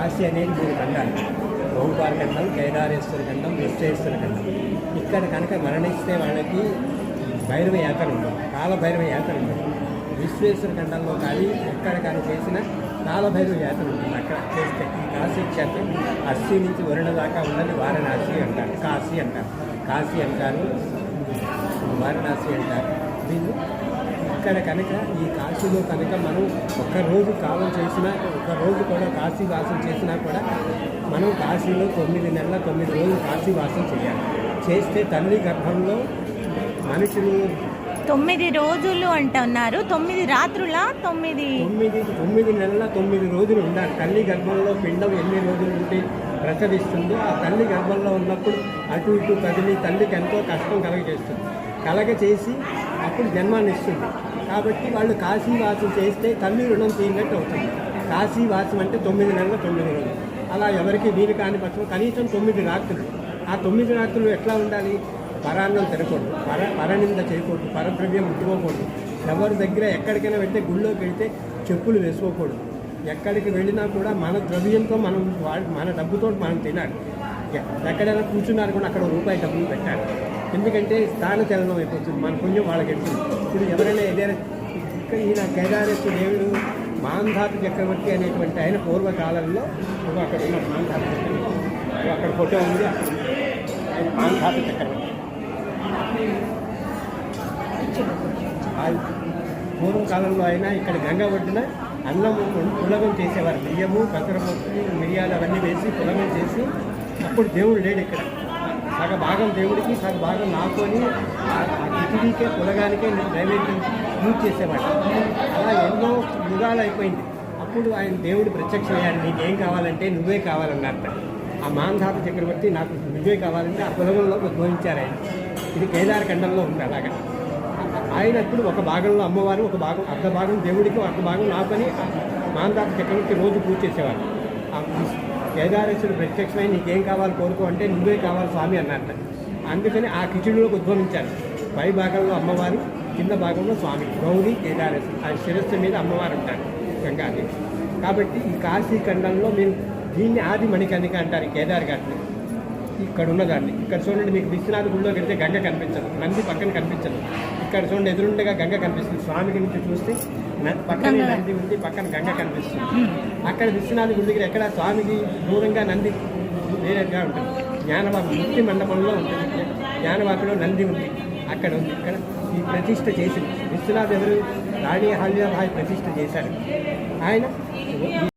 కాశీ అనేది 3 ఖండాలు. ఓంకార ఖండం, కేదారేశ్వర ఖండం, విశ్వేశ్వర ఖండం. ఇక్కడ కనుక మరణిస్తే వాళ్ళకి భైరవ యాత్ర ఉంటుంది, కాలభైరవ యాత్ర ఉంటుంది. విశ్వేశ్వర ఖండంలో కానీ ఎక్కడ కానీ చేసిన కాలభైరవ యాత్ర ఉంటుంది. అక్కడ చేస్తే ఈ కాశీ క్షేత్రం అస్సీ నుంచి వరుణ దాకా ఉన్నది వారణాసి అంటారు, కాశీ అంటారు, కాశీ అంటారు, వారణాసి అంటారు. దీన్ని ఇక్కడ కనుక ఈ కాశీలో కనుక మనం ఒక్కరోజు కాలం చేసినా, ఒక్కరోజు కూడా కాశీ వాసం చేసినా కూడా మనం కాశీలో 9 నెలల 9 రోజులు కాశీ వాసం చేయాలి. చేస్తే తల్లి గర్భంలో మనుషులు 9 రోజులు అంటున్నారు, 9 రాత్రుల 9 నెలల 9 రోజులు ఉండాలి. తల్లి గర్భంలో పిండం ఎన్ని రోజులు ఉంటే ప్రసవిస్తుందో ఆ తల్లి గర్భంలో ఉన్నప్పుడు అటు ఇటు కదిలి తల్లికి ఎంతో కష్టం కలగచేసి అప్పుడు జన్మాన్ని ఇస్తుంది. కాబట్టి వాళ్ళు కాశీవాసం చేస్తే తల్లి రుణం తీరినట్టు అవుతుంది. కాశీవాసం అంటే 9 నెలల 9 రోజులు. అలా ఎవరికి వీలు కాని పక్షం కనీసం 9 రాత్రులు. ఆ 9 రాత్రులు ఎట్లా ఉండాలి? పరాన్నం తినకూడదు, పరనింద చేయకూడదు, పరద్రవ్యం ముట్టుకోకూడదు. ఎవరి దగ్గర ఎక్కడికైనా వెళ్తే గుళ్ళోకి వెళ్తే చెప్పులు వేసుకోకూడదు. ఎక్కడికి వెళ్ళినా కూడా మన ద్రవ్యంతో మన డబ్బుతో మనం తినాలి. ఎక్కడైనా కూర్చున్నారు కూడా అక్కడ రూపాయి డబ్బులు పెట్టాలి. ఎందుకంటే స్థాన చలనం అయిపోతుంది, మన పుణ్యం వాళ్ళకి వెళ్తుంది. ఇప్పుడు ఎవరైనా ఏదైనా ఇక్కడ ఈయన కేదారేశ్వర దేవుడు మాంధాత చక్రవర్తి అనేటువంటి ఆయన పూర్వకాలంలో అక్కడ ఉన్న మాంధాత చక్రవర్తి, అక్కడ ఫోటో ఉంది, ఆయన మాంధాత చక్రవర్తి. పూర్వకాలంలో అయినా ఇక్కడ గంగ ఒడ్డున అన్నం పులగం చేసేవారు. బియ్యము, పెసరపప్పు, మిరియాలు అవన్నీ వేసి పులగం చేసి అప్పుడు దేవుడు లేడు ఇక్కడ. సగ భాగం దేవుడికి, సగ భాగం నాకొని ఆ కిచిడీకే పులగానికే నైవేద్యం పూజ చేసేవాడు. అలా ఎన్నో యుగాలు అయిపోయింది. అప్పుడు ఆయన దేవుడు ప్రత్యక్షమయ్యాడు. నీకేం కావాలంటే నువ్వే కావాలన్నట్ట. ఆ మాంధాత చక్రవర్తి నాకు నువ్వే కావాలంటే ఆ పులగంలో ఉద్భవించారు ఆయన. ఇది కేదార ఖండంలో ఉంది. అలాగా ఆయన ఇప్పుడు ఒక భాగంలో అమ్మవారు, ఒక భాగం అర్ధ భాగం దేవుడికి, అర్ధ భాగం నాకని మాంధాత చక్రవర్తి రోజు పూజ చేసేవారు. కేదారేశ్వరుడు ప్రత్యక్షమై నీకేం కావాలి కోరుకో అంటే నువ్వే కావాలి స్వామి అన్నట్ట. అందుకని ఆ కిచిడిలోకి ఉద్భవించారు. పై భాగంలో అమ్మవారు, కింద భాగంలో స్వామి, గౌరీ కేదారేశ్వరుడు. ఆ శిరస్సు మీద అమ్మవారు ఉంటారు, గంగాదేవి. కాబట్టి ఈ కాశీ ఖండంలో మీరు దీన్ని ఆది మణికర్ణిక అంటారు. ఈ కేదార్ ఘాట్ని ఇక్కడ ఉన్నదాన్ని. ఇక్కడ చూడండి, మీకు విశ్వనాథ గుడిలోకి వెళ్తే గంగ కనిపించదు, నంది పక్కన కనిపించదు. ఇక్కడ చూడండి, ఎదురుండగా గంగ కనిపిస్తుంది. స్వామికి నుంచి చూస్తే పక్కనే నంది ఉంది, పక్కన గంగ కనిపిస్తుంది. అక్కడ విశ్వనాథ గుడి దగ్గర ఎక్కడ స్వామికి దూరంగా నంది వేరేగా ఉంటుంది. జ్ఞానవాకు ముక్తి మండపంలో ఉంటుంది, జ్ఞానవాకులో నంది ఉంది, అక్కడ ఉంది. ఇక్కడ ఈ ప్రతిష్ఠ చేసింది విశ్వనాథ్ ఎవరు? రాణి అహల్యాబాయి ప్రతిష్ఠ చేశారు ఆయన.